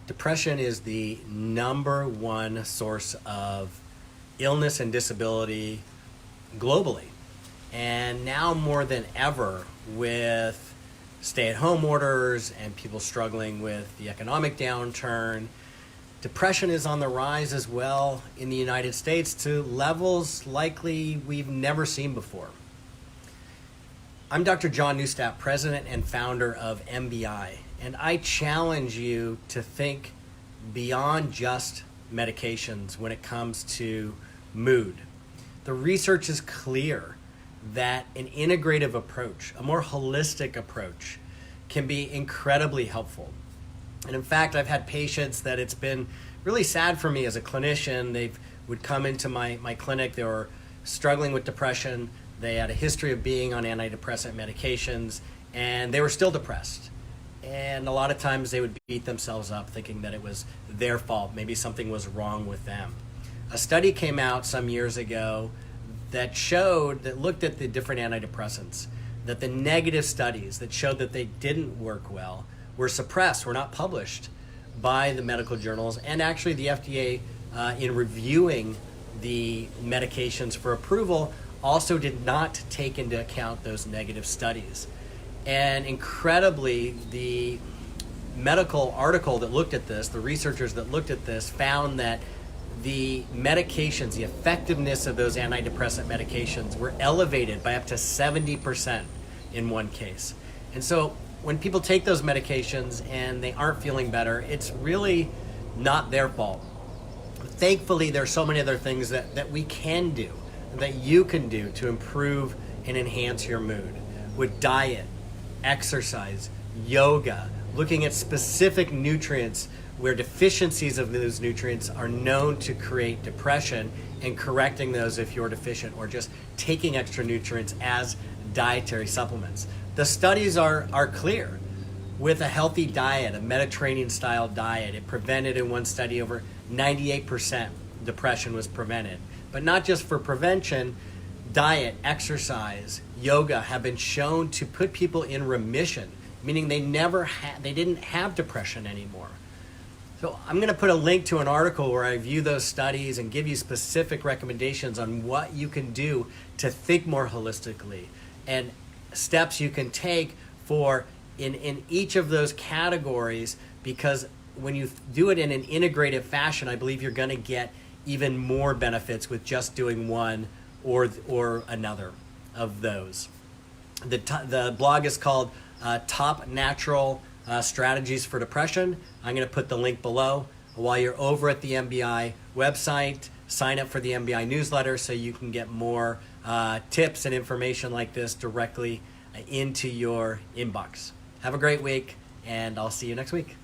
Depression is the #1 source of illness and disability globally. And now more than ever, with stay-at-home orders and people struggling with the economic downturn, depression is on the rise as well in the United States to levels likely we've never seen before. I'm Dr. John Neustadt, president and founder of MBI, and I challenge you to think beyond just medications when it comes to mood. The research is clear that an integrative approach, a more holistic approach, can be incredibly helpful. And in fact, I've had patients that it's been really sad for me as a clinician. They would come into my clinic, they were struggling with depression, they had a history of being on antidepressant medications, and they were still depressed. And a lot of times they would beat themselves up thinking that it was their fault, maybe something was wrong with them. A study came out some years ago that looked at the different antidepressants, that the negative studies that showed that they didn't work well were suppressed, were not published by the medical journals, and actually the FDA in reviewing the medications for approval also did not take into account those negative studies. And incredibly, the medical article that looked at this, the researchers that looked at this, found that the medications, the effectiveness of those antidepressant medications were elevated by up to 70% in one case. And so when people take those medications and they aren't feeling better, it's really not their fault. Thankfully, there are so many other things that we can do, that you can do to improve and enhance your mood with diet, exercise, yoga, looking at specific nutrients where deficiencies of those nutrients are known to create depression, and correcting those if you're deficient, or just taking extra nutrients as dietary supplements. The studies are clear. With a healthy diet, a Mediterranean style diet, it prevented in one study over 98% depression was prevented. But not just for prevention, diet, exercise, yoga have been shown to put people in remission, meaning they didn't have depression anymore. So I'm going to put a link to an article where I review those studies and give you specific recommendations on what you can do to think more holistically and steps you can take for in each of those categories, because when you do it in an integrative fashion, I believe you're going to get even more benefits with just doing one or another of those. The blog is called Top Natural Strategies for Depression. I'm going to put the link below. While you're over at the MBI website, sign up for the MBI newsletter so you can get more tips and information like this directly into your inbox. Have a great week, and I'll see you next week.